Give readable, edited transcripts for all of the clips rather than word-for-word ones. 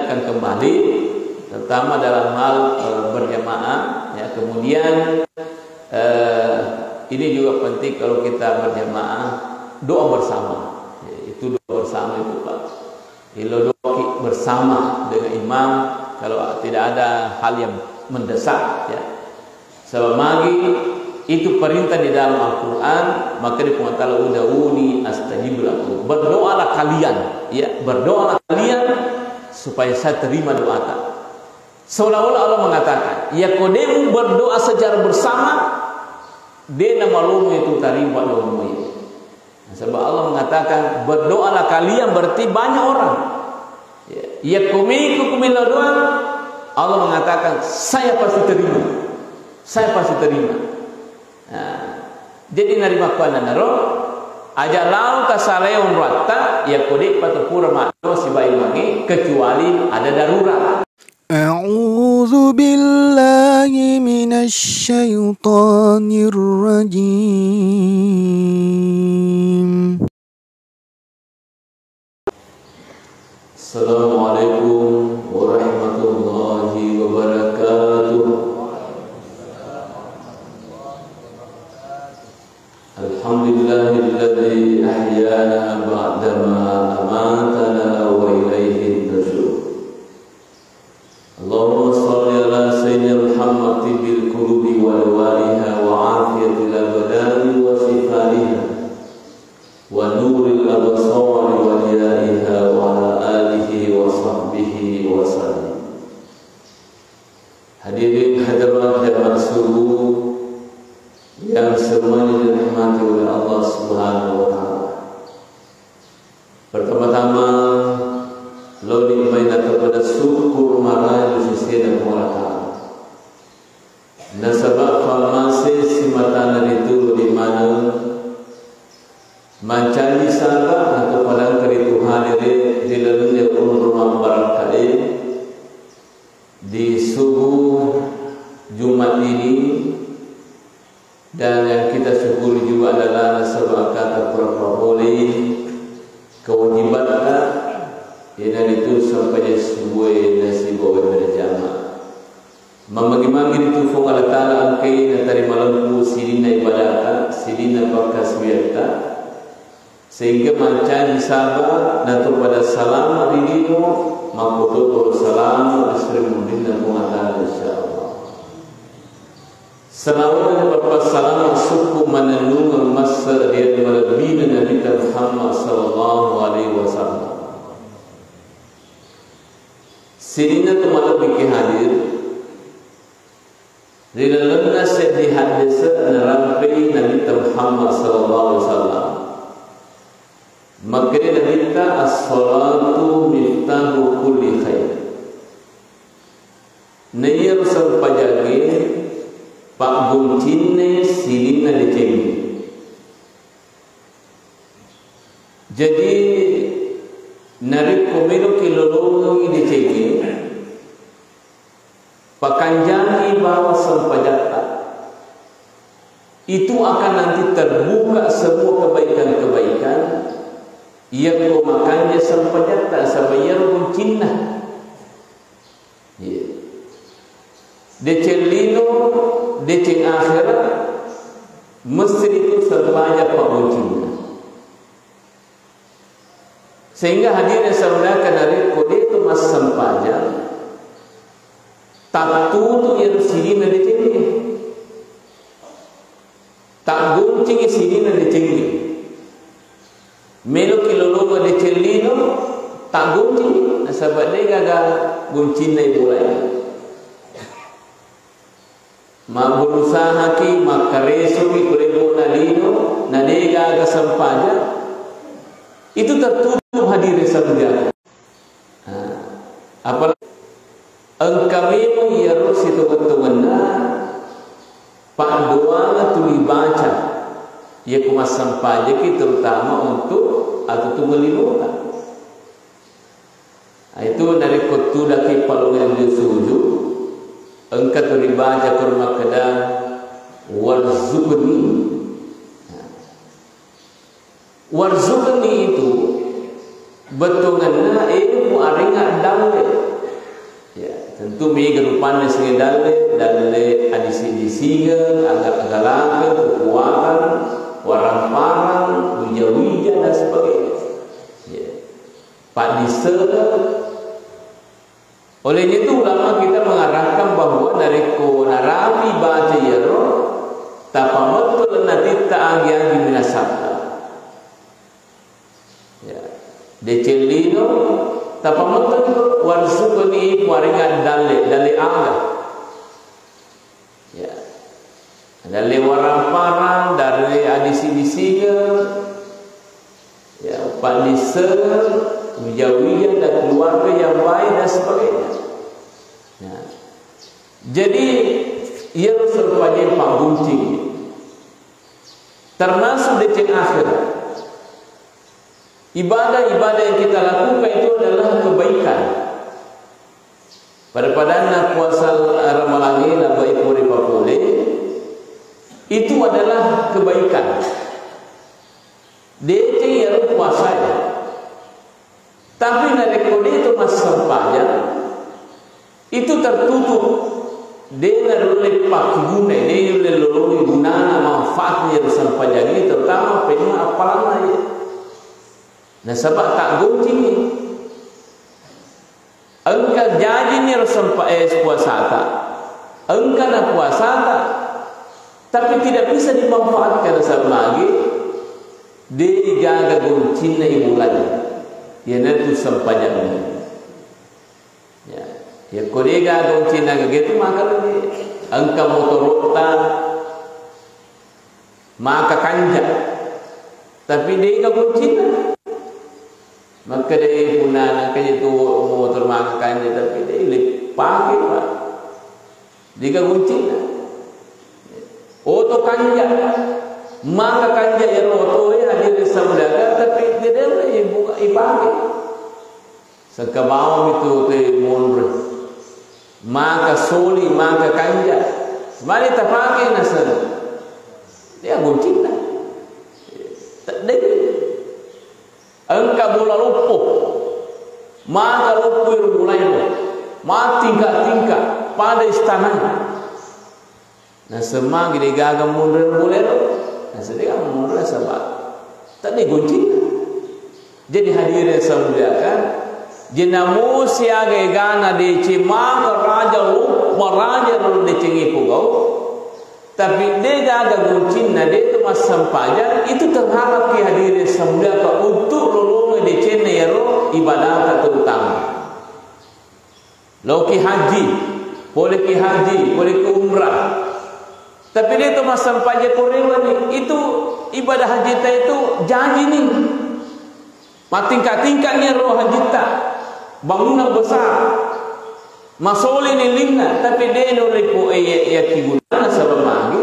akan kembali, terutama dalam hal berjamaah. Ya, kemudian ini juga penting kalau kita berjamaah, doa bersama. Ya, itu doa bersama itu Pak. Ilo doa bersama dengan imam kalau tidak ada hal yang mendesak. Ya. Sebab magi itu perintah di dalam Al-Quran, maka di Ta'ala uda'uni astajib lakum. Berdoalah kalian, ya, berdoalah kalian supaya saya terima doa kalian. Seolah-olah Allah mengatakan, ya kodemu berdoa secara bersama, dia nama lumu itu terima doamu ya. Sebab Allah mengatakan berdoalah kalian, berarti banyak orang. Ya kumiku kumila doa, Allah mengatakan saya pasti terima, saya pasti terima. Jadi narima kuana naro aja lau kasaleon rata ya kode patupura makno sibai mangi kecuali ada darurat. A'udzu billahi minasy syaithanir rajim. Assalamualaikum warahmatullahi wabarakatuh. Alhamdulillahilladzi ahyana ba'dama amatana wa ilaihin nusyur. Allahumma shalli ala sayyidina Muhammad bil qulubi wal waliha wa afiyatil abdani wa shifaiha wa nuril absar wa diyaiha wa ala alihi wa sahbihi wa sallam. Hadirin hadirat jamaah subuh yang semuanya dirahmati oleh Allah Subhanahu wa taala. Pertama-tama lo dimainkan kepada syukur marah di sisi Allah Taala. Nasabah farmasi simatana itu di mana mencari salah atau pada keritu hadir di dalamnya rumah barangkali di subuh Jumat ini. Dan yang kita syukuri juga adalah nasabah kata boleh kewajiban dan itu sampai sebuah nasi bawa berjamaah. Membagi-bagi itu fung Allah Taala angkai dan dari malamku sirina ibadah, sirina bakas wiyata, sehingga mancan sabar dan pada salam dirimu makutu salam asrimudin dan Allah insyaallah. Salawat dan berpasalam suku menenung masa dia melebih Nabi Muhammad sallallahu alaihi wasallam. Sirina tu malam bikin hadir. Di dalam nasihat di hadis nerampai Nabi Muhammad sallallahu alaihi wasallam. Maka dia minta as-salatu miftahu kulli khair. Nayar sampajagi Pak Guncinne sirina dicengi. Jadi nari komelo kilolongi dicengi. Pakanjangi bawa sampajata. Itu akan nanti terbuka semua kebaikan-kebaikan yang kau makannya sampajata sabayar Guncinna. Decelino deceng akhirat mesti itu sebanyak Pak Guncinna. Sehingga hadirnya saudara dari kode itu mas sampajak tak tutu yang sirina dicengi, tak guncing sirina dicengi. Melo kilologo decelino tak guncing sebab dia gagal Guncinna mulai. Ma berusaha ki makareso ki kurego nalino nalega aga sampaja itu tertutup hadir saudara. Apalagi engkau ya harus itu betul-betul pak doa tu dibaca ya kumas sampaja ki terutama untuk atau tu melilukan. Itu dari kotu daki palungan di sujud. Engkau terlibaca kurma kedang warzukni itu betulnya ilmu aringat dalil. Ya, tentu mi gerupana sing dalil adisi-disiga agak-agak kekuatan warang-warang wija-wija dan sebagainya. Ya. Pak disela. Oleh itu ulama kita mengarahkan bahawa dari konarabi baca yaro tapamatul nanti ta'agian minasabta. Ya. Decelino tapamatul warsukuni waringan dalil aga. Ya. Dari warang-parang, dari adisi-disiga, ya, Pak Nisel, Wijawiya dan keluarga yang baik dan sebagainya. Ya. Jadi, ia serupanya Pak Gunting. Termasuk di akhirat. Ibadah-ibadah yang kita lakukan itu adalah kebaikan. Pada puasa Ramalan ini, baik boleh itu adalah kebaikan. Dia yang puasa ya. Tapi dari kode itu masa pajak itu tertutup dengan oleh pakguna, dia oleh lolong guna manfaatnya sampai jadi terutama pena apalah ya. Nah sebab tak gunting ni. Engkau jadi ni sampai puasa tak. Engkau nak puasa tak. Tapi tidak bisa dimanfaatkan sama lagi. Dia jaga gunting na ibulan. Ya nanti sampai jadi. Ya, ya kolega gunting na gitu maka lagi. Engkau motorotan maka kanjak. Tapi dia jaga gunting na. Maka dia punah nak itu motor maka kanjak tapi dia pakai pak. Dia jaga gunting na. Oto kanja, maka kanja yang oto hadir semudaga, tapi tidak boleh buka ibadah. Sekabau itu mundur, maka soli, maka kanja. Semari tak pakai nasar, dia gunting lah. Tak ada. Engkau bola lupuh, maka lupuh mulai mati tingkat pada istana. Nah semua gede gagal mundur boleh, nah sedang mundur sebab tadi gunting. Jadi hadirin semuliakan, jenamu siaga gana di cimang raja lalu di cengi pugau, tapi dia gagal gunting, nah dia itu mas sampajan itu terharap ki hadirin semuliakan untuk lolong di cengi ro ibadah terutama. Loki haji, boleh ki haji, boleh ki umrah. Tapi dia itu masa sampainya korewa ni, itu ibadah haji kita itu janji ni. Tingkat-tingkatnya roh haji kita, bangunan besar, masoli ni lingna. Tapi dia oleh ko ya kibuna sebab lagi,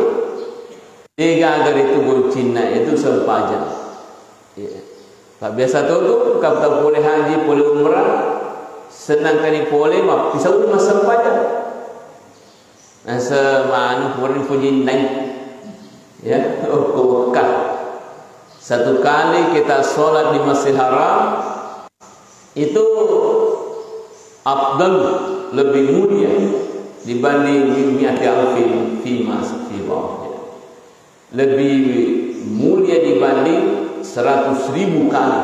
dia agar itu bercina itu sempajan. Ya. Tak biasa tu kalau boleh haji, boleh umrah, senang kali boleh, mak bisa urus masa sampajan. Nasa manu purin puji naik, ya, kekal. Satu kali kita solat di Masjid Haram itu afdal, lebih mulia dibanding mi'ati alfin fi masjid. Lebih mulia dibanding 100.000 kali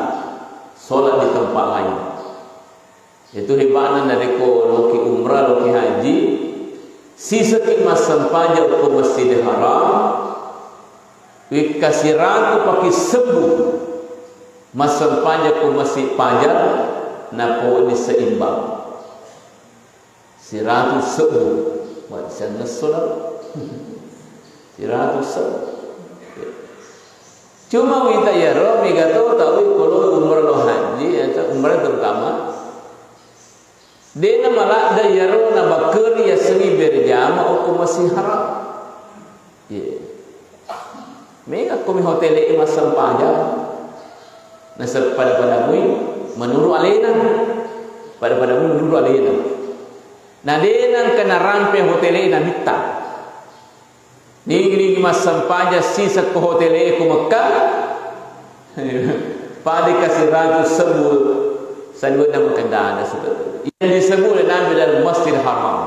solat di tempat lain. Itu hebatnya dari loki umrah, loki haji. Sisa kimasan pajak ke Masjidil Haram, kasih ratu pakai sebu, masan pajak ke masjid pajak, napo di seimbang. Si ratu sebu, buat saya nesolah. Si ratu sebu. Cuma kita ya roh, mereka tahu kalau umrah haji atau umrah terutama. Dia malah ada yaro na bakeri ya seni berjama aku masih haram. Ye. Mereka kami hotel ini masam pajak. Nasab pada menurut alena. Pada menurut alena. Nah dia nang kena rampe hotel ini minta. Ni masam pajak sisa ke hotel ini ke Mekah. Pada kasih ratus sebut Saya juga nak berkendara seperti itu. Yang disebut oleh Nabi dalam Masjidil Haram.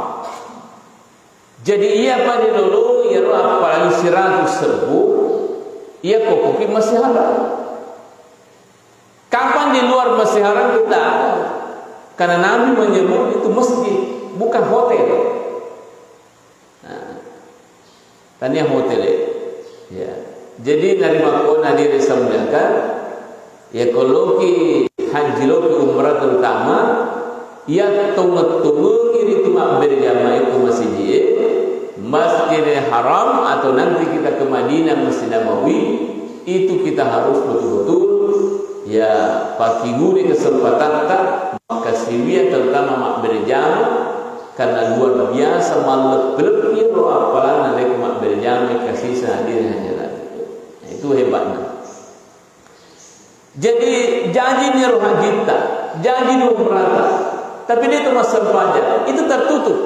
Jadi ia pada dulu, ia apalagi 100.000, ia kokoki Masjid Haram. Kapan di luar Masjid Haram kita ada? Karena Nabi menyebut itu masjid, bukan hotel. Nah, tanya hotel ya. Jadi dari makon hadir disambungkan, ya kalau ki haji lo ki umrah terutama, ia tunggu iri cuma berjamaah itu Masjidil Haram atau nanti kita ke Madinah Masjid Nabawi, itu kita harus betul-betul ya pakai guni kesempatan tak makasihnya terutama mak berjamaah karena luar biasa malep-lepnya lo apalan ada mak berjamaah kasih hadir hanya itu hebatnya. Jadi janjinya roh kita, janji umrah, tapi dia itu masa saja, itu tertutup.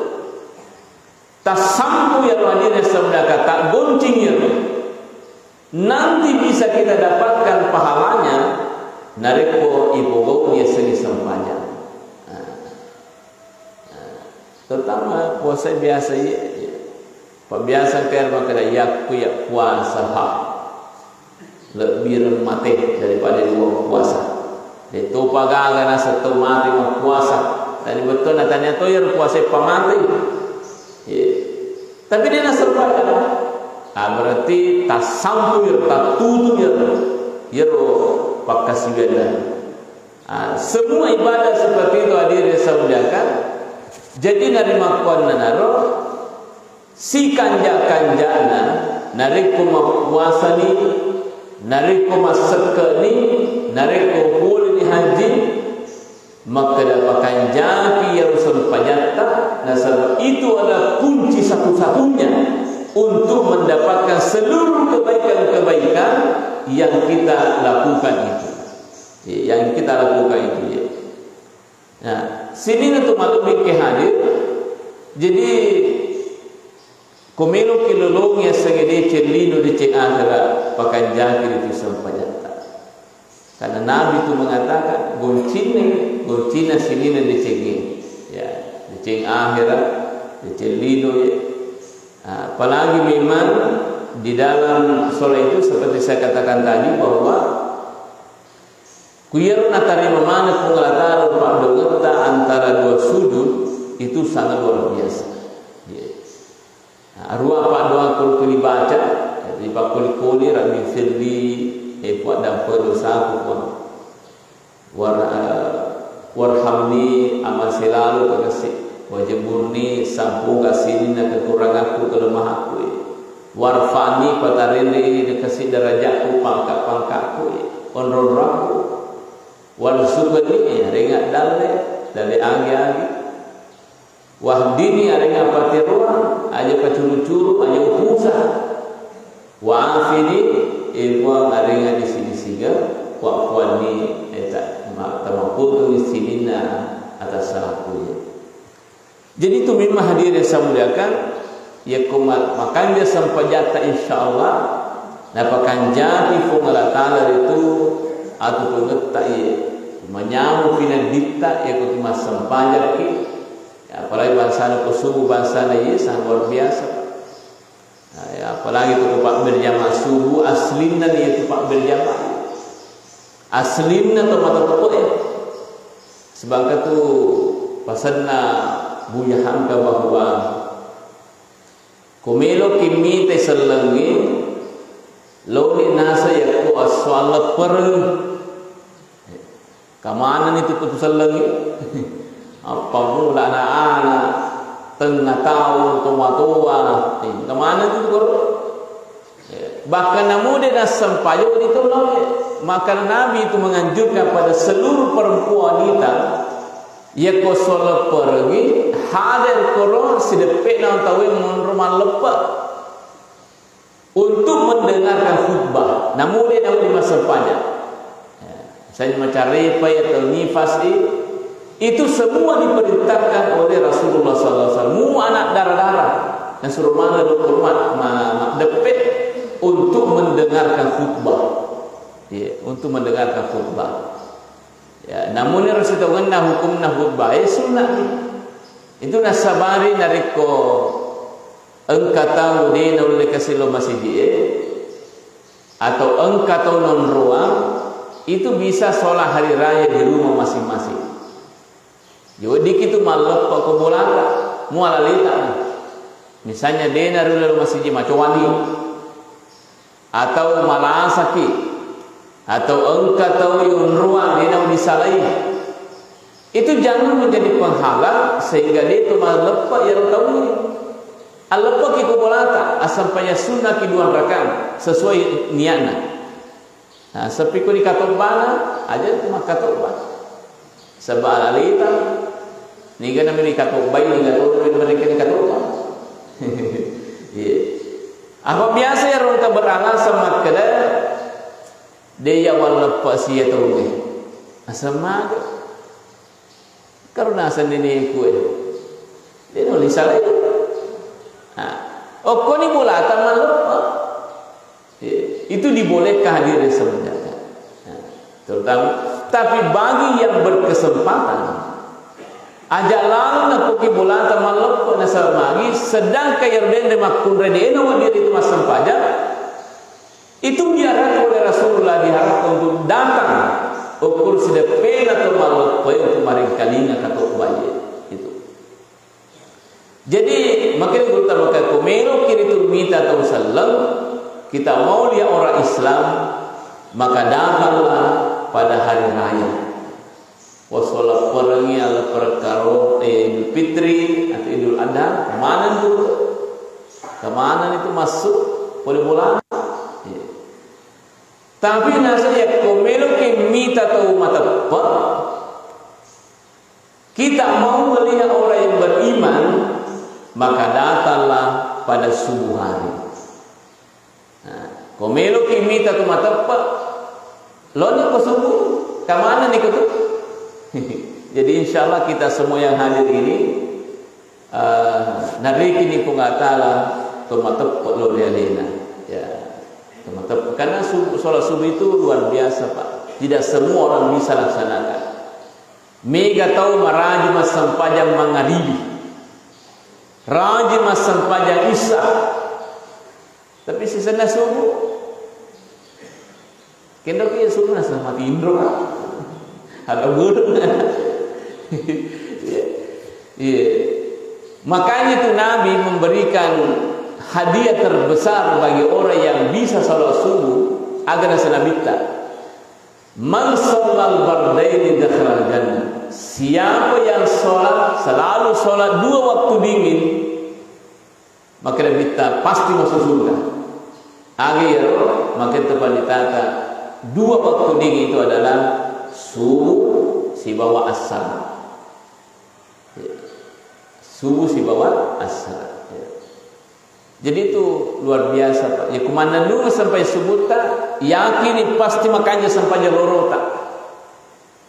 Tak sampu ya roh hadirnya sabda kata goncingnya. Nanti bisa kita dapatkan pahalanya nareko ibogoknya segi sampanya. Terutama puasa biasa ya. Biasa kaya makanya yak puasa hak. Lebih mati daripada dua puasa. Itu pagaga na satu mati mau puasa. Tadi betul natanya tu yang puasa pamati. Ya. Tapi dia nak serba. Berarti tak sampai tak tutup ya pakasian. Semua ibadah seperti itu hadir disebutkan. Jadi dari makuan naro si kanja-kanjana nariko puasa ni nariko masaka ni nariko hul ni haji maka dapatkan jaki yang usul pajata. Nah sebab itu adalah kunci satu-satunya untuk mendapatkan seluruh kebaikan-kebaikan yang kita lakukan itu. Yang kita lakukan itu ya. Nah, sini untuk maklum ke hadir. Jadi komelo kilolong yang segede celino di cengahara pakai jaki di sampajata. Karena Nabi itu mengatakan goncina sini di cengin. Ya, di ceng akhirat, di celino ya. Apalagi memang di dalam solat itu seperti saya katakan tadi bahwa kuyar natari memana pengelatar pak dongeta antara dua sudut itu sangat luar biasa. Arwah pak doa kalau dibaca di pak kuli rami firli buat dan perdosa pun warhamni amal selalu kekasih wajib murni sampu kasih nak kekurangan aku kelemah aku warfani patarende ini dikasih derajatku pangkat-pangkatku onrol aku wal subni ringat dari agi-agi wahdini ringat pati ruang aja kecuru-curu aja upusah wa'afini ilmuang ringat di sini-sini wa'afwani tamakutu di sini atas salahku. Jadi itu memang hadir yang saya muliakan ya kumat makan dia sampai jatah insyaallah dapatkan jadi pengelatan itu atau pengetak ya menyamu pina dita ya kutima sempajak ya apalagi bangsa subuh bangsa ya sangat luar biasa ya apalagi itu pak berjamaah subuh aslinya ya itu pak berjamaah aslinya tempat ya sebab itu pasana buya hamka bahwa kumelo kimi te selengi loni nasa yakku aswala per kamanan itu tu selengi apa mula anak-anak tengah tahun tua-tua kemana itu bahkan namun dia sampayo itu maka Nabi itu menganjurkan pada seluruh perempuan kita ia kosola pergi hadir korong sedepek nang tahu rumah lepak untuk mendengarkan khutbah. Namun dia namun di masa panjang. Saya mencari atau nifas itu semua diperintahkan oleh Rasulullah SAW. Mu anak darah-darah yang suruh mana mak depek untuk mendengarkan khutbah. Ya, untuk mendengarkan khutbah. Ya, namun harus kita tahu hukum khutbah sunnah ni. Itu nasabari nariko engkatau di nolak kasilo masjid atau engkatau non ruang itu bisa sholat hari raya di rumah masing-masing. Jadi kita malam pokok mualalita. Misalnya dena rulal masjid Macawani atau Malasaki atau engkatau yun ruang dena disalai. Itu jangan menjadi penghalang sehingga dia itu malam yang tahu ni. Alapa ki kubolata asampanya sunnah ki 2 rakaat sesuai niatna. Nah, sepi ko di katobana aja cuma katobana. Sebab alita ni kan kami di katobai ni mereka di katobana. Apa biasa ya orang beralasan makala dia walapa sia tahu ni. Asama karena sendiri kue. Dia nulis salah. Oh, kau ni bola taman lupa. Itu dibolehkan hadir sebenarnya. Terutama, tapi bagi yang berkesempatan, ajak lalu nak pergi bola taman lupa nasab lagi. Sedang kaya reden demakun reden awak dia itu masam pajak. Itu diarahkan oleh Rasulullah diharapkan untuk datang. Ukur sudah pena atau malu untuk maring kalinga kata bayi itu. Jadi makin kita makan komero kiri tu mita atau salam kita mau lihat orang Islam maka datanglah pada hari raya. Wasolat perangi ala perkara Idul Fitri atau Idul Adha kemana itu? Kemana itu masuk pada bulan? Tapi nasanya komelo ke mita atau mata apa? Kita mau melihat orang yang beriman, maka datanglah pada subuh hari. Komelo ke mita atau mata apa? Lonya ke subuh, kemana ni kutu? Jadi insyaallah kita semua yang hadir ini, nariki ni pungatala atau mata apa lo lialena, ya. Karena sholat subuh itu luar biasa Pak. Tidak semua orang bisa laksanakan. Mega tahu maraji masam pajang mangaribi, raji masam pajang isya. Tapi sisanya subuh. Kendo kia subuh nasa mati indro. Ada burung. Makanya itu Nabi memberikan hadiah terbesar bagi orang yang bisa salat subuh agar senabita. Man shallal bardaini dakhala jannah. Siapa yang salat selalu salat 2 waktu dingin maka dia pasti masuk surga. Agar maka tepat ditata 2 waktu dingin itu adalah subuh si bawah asar. Subuh si bawah asar. Jadi itu luar biasa Pak. Ya kemana dulu sampai subuh tak, yakin pasti makannya sampai loro tak.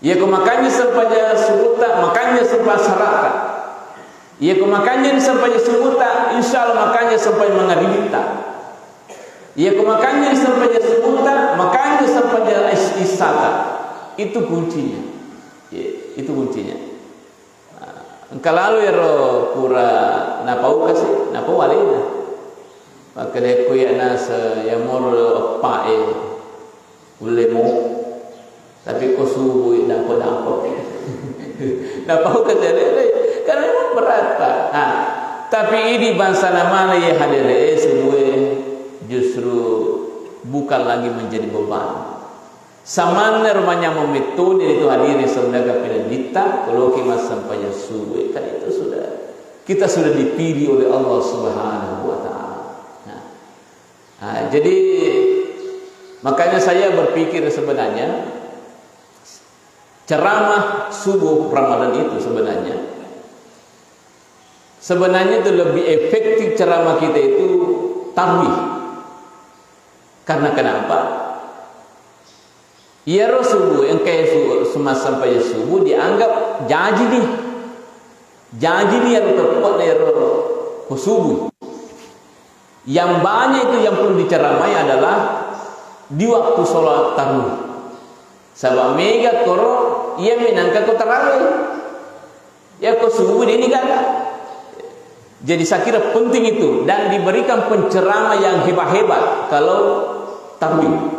Ya kemakannya sampai subuh tak, makannya sampai saraka. Ya kemakannya sampai subuh tak, insyaallah makannya sampai maghrib tak. Ya kemakannya sampai subuh tak, makannya sampai isya tak. Itu kuncinya. Ya, itu kuncinya. Engkau lalu ya roh pura napau kasih, napau walina. Maka dia kuya nasa yang moro pae ulemo tapi ko subuh dapat dapat kata dia karena memang berat Pak. Tapi ini bangsa nama ya hadir semua justru bukan lagi menjadi beban. Samana rumahnya memetode itu hadir sebenarnya penelita kalau kita sampai subuh kan itu sudah kita sudah dipilih oleh Allah Subhanahu wa taala. Jadi makanya saya berpikir sebenarnya ceramah subuh Ramadan itu sebenarnya itu lebih efektif ceramah kita itu tarawih. Karena kenapa? Ya subuh yang kayak semasa sampai subuh dianggap janji nih yang tepat dari subuh. Yang banyak itu yang perlu diceramai adalah di waktu sholat tarawih. Sebab mega koro ia minangka ko tarawih. Ya ko subuh ini gak. Jadi saya kira penting itu dan diberikan penceramah yang hebat-hebat kalau tarawih.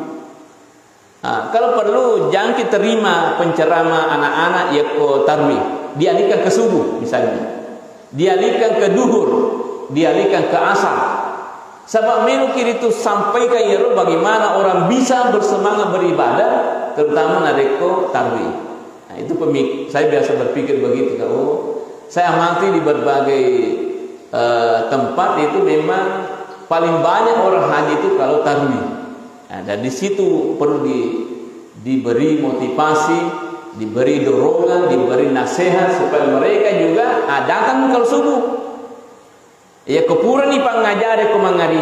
Kalau perlu jangan kita terima penceramah anak-anak ya ko tarawih, dialihkan ke subuh misalnya, dialihkan ke duhur, dialihkan ke asar. Sebab menukir itu sampaikan ya bagaimana orang bisa bersemangat beribadah, terutama nareko tarawih. Nah, itu saya biasa berpikir begitu. Saya amati di berbagai tempat itu memang paling banyak orang haji itu kalau tarawih. Nah, dan di situ perlu diberi motivasi, diberi dorongan, diberi nasihat supaya mereka juga datang kalau subuh. Ya kepura ni pangajari ko mangari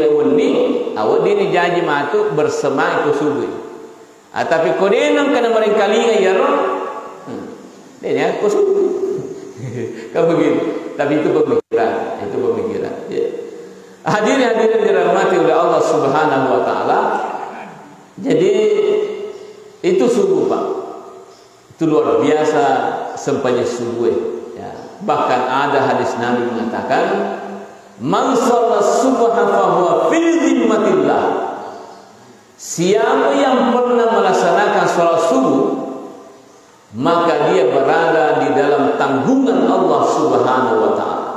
wonni awak dini janji matu bersemangat ko subuh. Tapi kodenang kana mereka linga ya ro. Dia ko subuh. Kau begitu. Tapi itu pemikiran, Ya. Hadirin dirahmati oleh Allah Subhanahu wa taala. Jadi itu subuh, Pak. Itu luar biasa sempanya subuh. Ya. Bahkan ada hadis Nabi mengatakan, "Man shalla subha fa huwa fi dhimmatillah." Siapa yang pernah melaksanakan salat subuh, maka dia berada di dalam tanggungan Allah Subhanahu wa taala.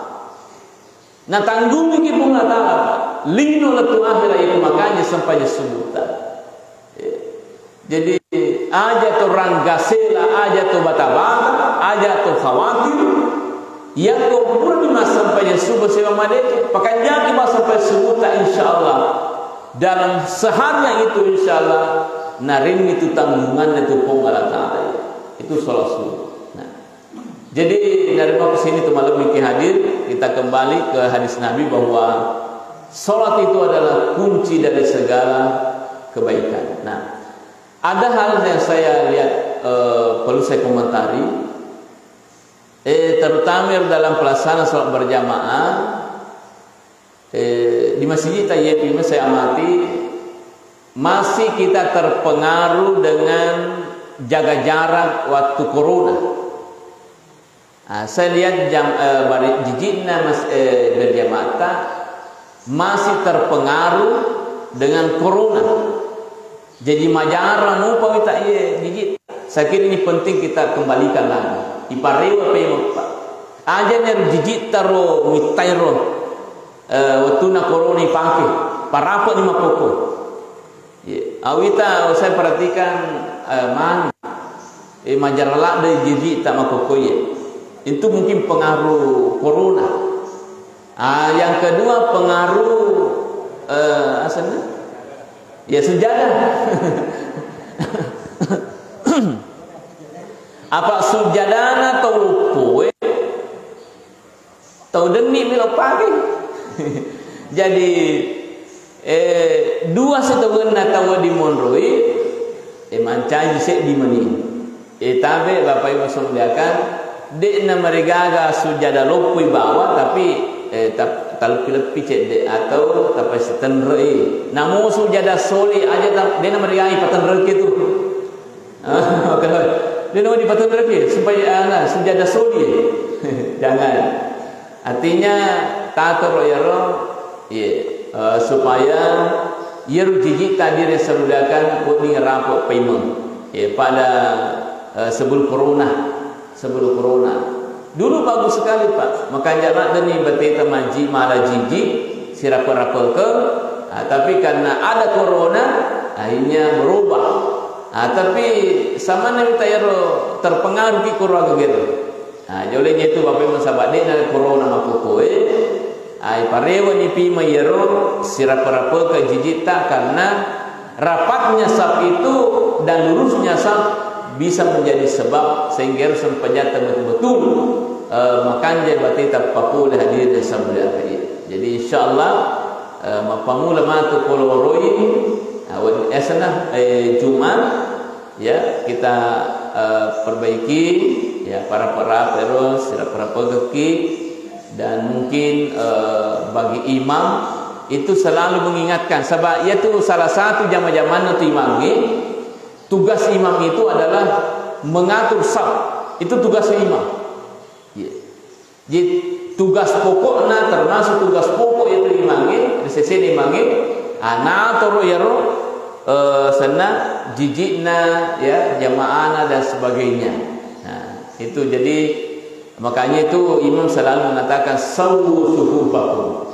Nah, tanggung iki pun taala lino letu akhir itu makanya sampai subuh. Jadi aja tu ranggasela, aja tu bata-bata, aja tu khawatir. Yang kau pun masa sampai subuh semade, pakai jaki masa sampai subuh tak insyaallah. Dalam sehari itu insyaallah narin itu tanggungan itu pun Allah taala. Itu salat subuh. Jadi dari ke sini tu malam ini hadir, kita kembali ke hadis Nabi bahwa salat itu adalah kunci dari segala kebaikan. Nah, ada hal yang saya lihat perlu saya komentari, terutama dalam pelaksanaan salat berjamaah di Masjid Tayyib ini saya amati masih kita terpengaruh dengan jaga jarak waktu corona. Saya lihat jijikna berjamaah masih terpengaruh dengan corona. Jadi majarah nupa kita jijik. Saya kira ini penting kita kembalikan lagi. Iparewa pe pak. Aja ner jijik taro mitairo. Waktu na corona pake. Parapo ni mapoko. Awita saya perhatikan mana majarah dari jijik tak mapoko ye. Itu mungkin pengaruh corona. Yang kedua pengaruh asalnya ya sujadah. Apa sujadana atau lupu tau deni milo pagi. Jadi dua setengah tahu di Monroi mancaji sek di mani. Tabe Bapak Ibu saudarakan dekna mereka sujada lopui bawah tapi talpi cek atau tapi setenrei namun sujada soli aja dekna mereka patenrei gitu. Kalau dekna di patenrei supaya sujada soli jangan artinya tator ya supaya yeru jijik tadi resoludakan kuning rapok payment pada sebelum corona. Dulu bagus sekali Pak. Makanya nak deni beteta maji malah jijik sirapa-rapa ke. Tapi karena ada corona akhirnya berubah. Tapi sama ni tayaro terpengaruh ki corona gitu. Jolenya itu Bapak Ibu sahabat ni ada corona mapuko ai parewa ni pi mayero sirapa-rapa ke jijik tak karena rapatnya saf itu dan lurusnya saf bisa menjadi sebab sehingga sempatnya betul-betul makan je berarti tak papul hadir di sabda ini. Jadi insyaallah mapamula matu koloroi esana Jumat ya kita perbaiki ya para terus para pegeki dan mungkin bagi imam itu selalu mengingatkan sebab ia tu salah satu zaman-zaman itu imam tugas imam itu adalah mengatur saf. Itu tugas imam. Ya. Jadi tugas pokoknya termasuk tugas pokok itu imangin, resesi imangin, anatur yaro sana jijikna ya jamaahna dan sebagainya. Nah, itu jadi makanya itu imam selalu mengatakan sawu sufufakum.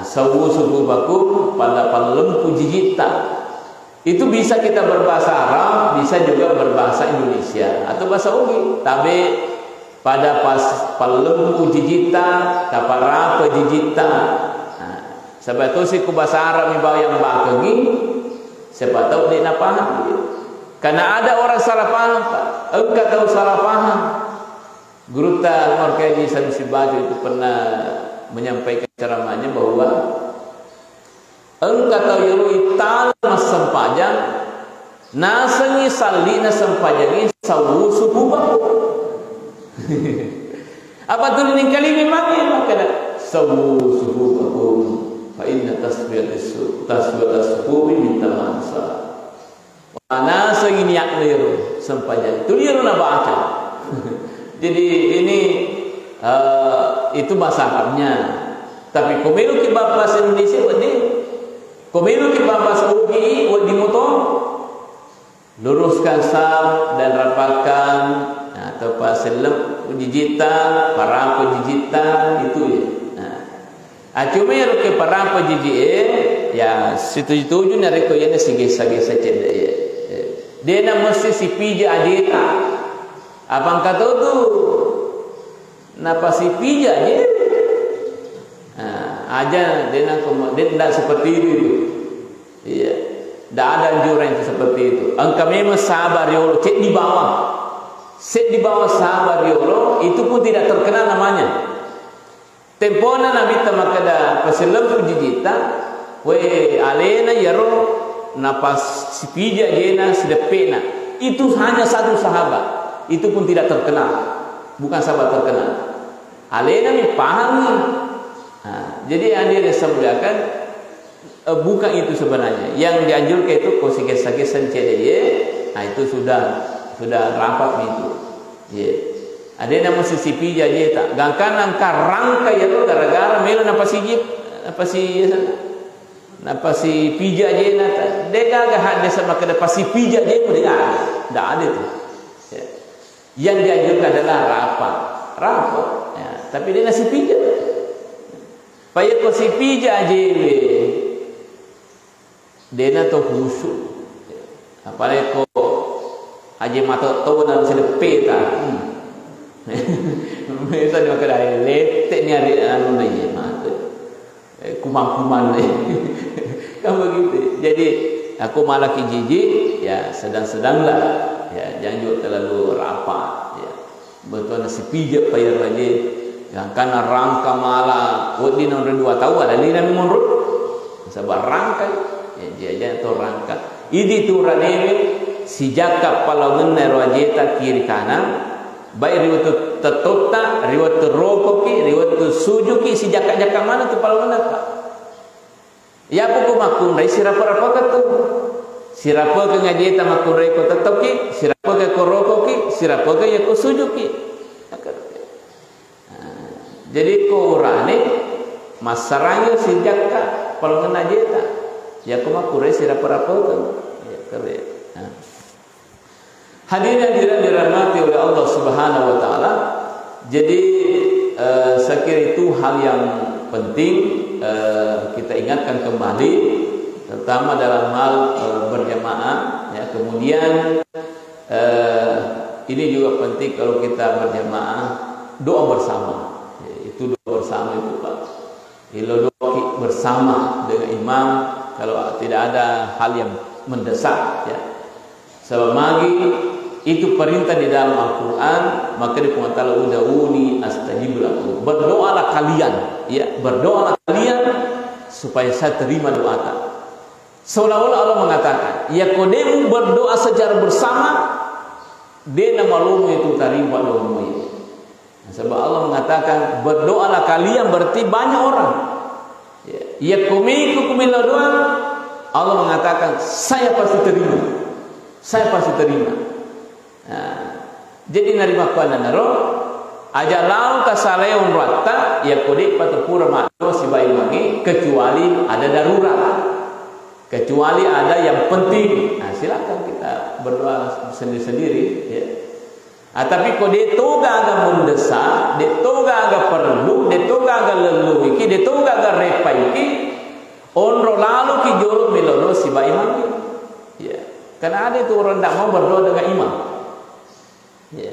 Sawu sufufakum pada lempu jijita. Itu bisa kita berbahasa Arab, bisa juga berbahasa Indonesia atau bahasa Ugi. Tapi pada lempu jijita, kaparapa jijita. Sebab itu si bahasa Arab ni bawa yang bakagi. Siapa tahu dia nak paham. Karena ada orang salah paham, engkau tahu salah paham. Guru Umar Kaji Sanusi Bajo itu pernah menyampaikan ceramahnya bahwa engkau tahu yang ital sempajang, nasangi salina sempajangi sawu subuh. Apa tu ini kali memang maka sawu subuh. Fa inna tasbiyat minta mansa. Mana segini yak liru sempajan. Tu liru na baca. Jadi ini itu bahasa Arabnya. Tapi komelu ke bahasa Indonesia wadi. Komelu ke bahasa Ugi wadi motor. Luruskan saf dan rapatkan atau paselem jijita, para pejijita itu ya. Cuma yang ke para pejijit ya setuju nak reko yang sige-sige cendek ya. Dia nak mesti si pija adita. Abang kata tu napa si pija je. Aja dia nak tidak seperti itu. Iya. Tidak ada anjuran yang seperti itu. Engkau memang sabar ya Allah. Cek di bawah. Set di bawah sabar ya Allah. Itu pun tidak terkenal namanya. Tempona Nabi tamakada paselam pujijita. We alena yaro napas sipija jena sedepena. Itu hanya satu sahabat. Itu pun tidak terkenal. Bukan sahabat terkenal. Alena ni paham ni. Jadi yang dia disebutkan bukan itu sebenarnya. Yang dianjurkan itu kosige-sagesan cedeye. Itu sudah rapat itu. Ya. Ada nama sisi pija je tak. Gangkan angka rangka ya tu gara-gara melo napa si pija je nata. Dega ga hadde sama kada pasi pija je pun dega. Enggak ada tu. Ya. Yang dianjurkan adalah rapat. Ya. Tapi dia nasi pija. Paya ko si pija je. Dia na to khusyuk. Apalagi ko aje mata tahu dalam sedepe ta. Mereka ni makan air letek ni hari anu ni mata. Kumang-kumang ni. Kan begitu. Jadi aku malah kijiji ya sedang-sedanglah. Ya jangan terlalu rapat ya. Betul nasi pijak payar lagi. Yang kana rangka malah wadi nomor 2 tahu ada ni nami menurut. Sebab rangka ya dia tu rangka. Idi tu radene si jakap palau ngenai rajeta kiri kanan. Baik riwayat tetota, riwayat rokoki, riwayat sujuki si jaka-jaka mana tu palau mana tak? Ya pokok makun dari sirapa-rapa kata. Sirapa ke ngajeta makun dari ko tetoki, sirapa ke rokoki, sirapa ke ya ko sujuki. Jadi ko urane masaranya si jaka palau ngajeta. Ya ko makun dari sirapa-rapa kan. Ya keren. Hadirin yang dirahmati oleh Allah Subhanahu wa taala. Jadi saya kira itu hal yang penting kita ingatkan kembali, terutama dalam hal berjamaah ya. Kemudian ini juga penting kalau kita berjamaah doa bersama. Itu doa bersama itu Pak. Kalau doa bersama dengan imam kalau tidak ada hal yang mendesak ya. Sebab magi itu perintah di dalam Al-Quran, maka di Ta'ala uda'uni astajib lakum. Berdoalah kalian, ya, berdoalah kalian supaya saya terima doa kalian. Seolah-olah Allah mengatakan, ya kodemu berdoa secara bersama, dia malumu itu terima doamu. Sebab Allah mengatakan berdoalah kalian berarti banyak orang. Ya kumiku kumilah doa, Allah mengatakan saya pasti terima. Saya pasti terima. Jadi narima kuana naro aja lau kasaleon rata ya kodik patupura makno si bayi mangi kecuali ada darurat, kecuali ada yang penting. Nah, silakan kita berdoa sendiri-sendiri ya. Tapi kok detoga agak mendesak, detoga agak perlu, detoga agak leluh iki, detoga agak repa iki, onro lalu ki jorok melono si bayi mangi ya. Karena ada itu orang tidak mau berdoa dengan imam ya.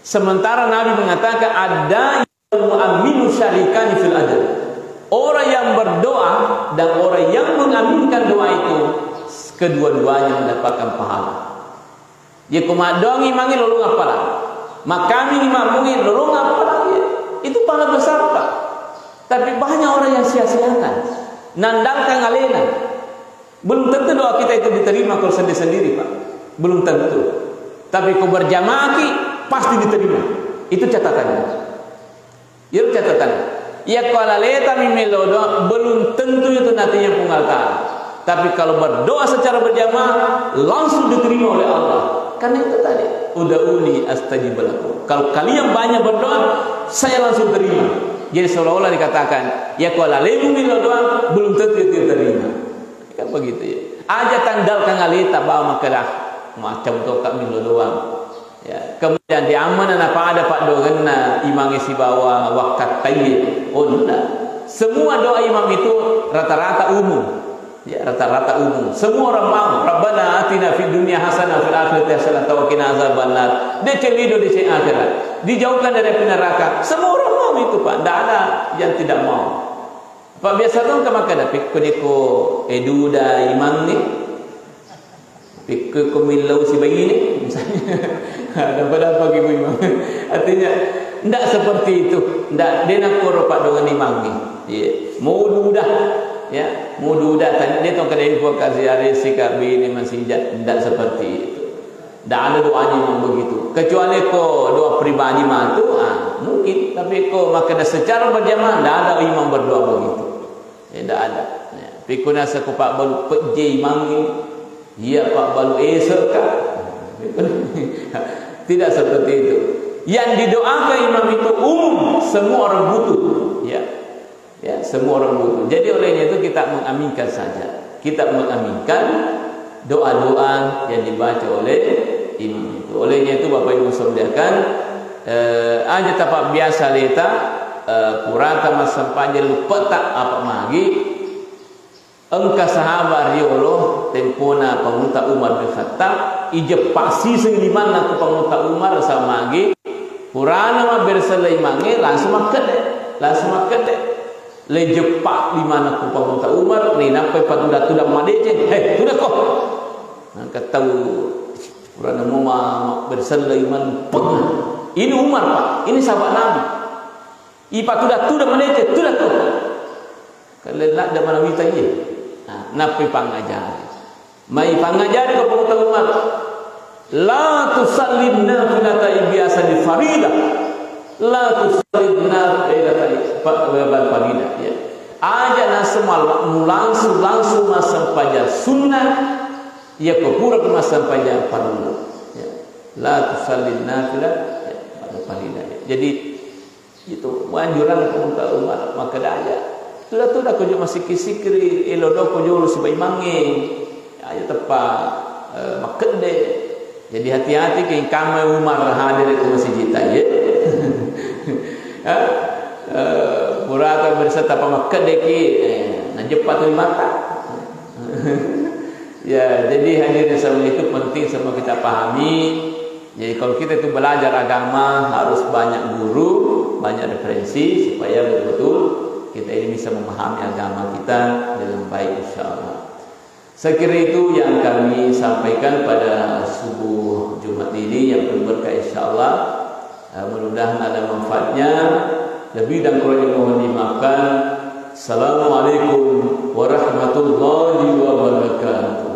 Sementara Nabi mengatakan ada yang mu'aminu syarikani fil ajr. Orang yang berdoa dan orang yang mengaminkan doa itu kedua-duanya mendapatkan pahala. Ya kumat doa ngimangi lalu ngapala. Makami ngimangi lalu ngapala ya. Itu pahala besar Pak. Tapi banyak orang yang sia-siakan. Nandangkan alena. Belum tentu doa kita itu diterima kalau sendiri-sendiri Pak. Belum tentu. Tapi kalau berjamaah pasti diterima. Itu catatannya. Itu catatannya. Ya kalau leta mimelodo belum tentu itu nantinya punggal ta'ala. Tapi kalau berdoa secara berjamaah langsung diterima oleh Allah. Karena itu tadi ud'uni astajib lakum. Kalau kalian banyak berdoa, saya langsung terima. Jadi seolah-olah dikatakan, ya kalau leta mimelodo belum tentu itu diterima. Kan begitu ya. Aja tandalkan alita bawa makalah macam tu kat milodoang. Ya, kemudian di amanan apa ada Pak Dogena imam isi bawa wakat tayyib. Oh enggak. Semua doa imam itu rata-rata umum. Ya, rata-rata umum. Semua orang mau. Rabbana atina fid dunya hasanah fil akhirati hasanah wa qina azabannar. Dia celido di akhirat. Dijauhkan dari api neraka. Semua orang mau itu Pak. Tidak ada yang tidak mau. Pak biasa tu kemaka dah pikir ko eduda imam ni. Pikir ko milau si bayi ni misalnya. Dapat apa ibu imam? Artinya tidak seperti itu. Tidak dia nak korupat dengan imam ni. Ya, mudah ya, mudah tanya dia tu kada info kasih hari sikap ini masih tidak seperti itu. Tidak ada doanya memang begitu. Kecuali ko doa pribadi mah tu mungkin, tapi ko maka secara berjamaah tidak ada imam berdoa begitu. Tidak ada. Ya. Pikuna seku Pak balu pejai mangi, ya Pak balu esok kah? Tidak seperti itu. Yang didoakan imam itu umum, semua orang butuh. Ya, ya semua orang butuh. Jadi olehnya itu kita mengaminkan saja. Kita mengaminkan doa-doa yang dibaca oleh imam itu. Olehnya itu Bapak Ibu saudarakan, aja tapak biasa leta. Kurata masa panjang lupa tak apa lagi engkau sahabat riolo tempona pemuta Umar bin Khattab ije pasi sengliman aku pemuta Umar sama lagi kurana mah berselai mangi langsung makan deh lejepak di mana aku pemuta Umar ni nampai patuda tuda madece tuda kok nak tahu kurana mau berselai man ini Umar Pak, ini sahabat Nabi. Ipa tuda menece tuda tu. Kalau nak dah mana wita ye. Napi pangajar. Mai pangajar ke pemuta Umar. La tusallim nafilata biasa di farida. La tusallim nafilata farida ya. Aja nasemal langsung masa pajar sunnah ya kepura masa pajar farida. Ya. La tusallim nafilata farida. Jadi itu anjuran pemuta Umar maka daya sudah kerja masih kisikri elodo kerja lu sebagai mangi aja tepat makan deh. Jadi hati-hati ke kamai Umar hadir ke masjid ya. Pura berserta pemakan deh ki najepat tu mata. Ya, jadi hadirin semua itu penting semua kita pahami. Jadi kalau kita itu belajar agama harus banyak guru, banyak referensi supaya betul-betul kita ini bisa memahami agama kita dengan baik insyaallah. Saya kira itu yang kami sampaikan pada subuh Jumat ini yang berkah insyaallah. Mudah-mudahan ada manfaatnya. Lebih dan kurang mohon dimaafkan. Assalamualaikum warahmatullahi wabarakatuh.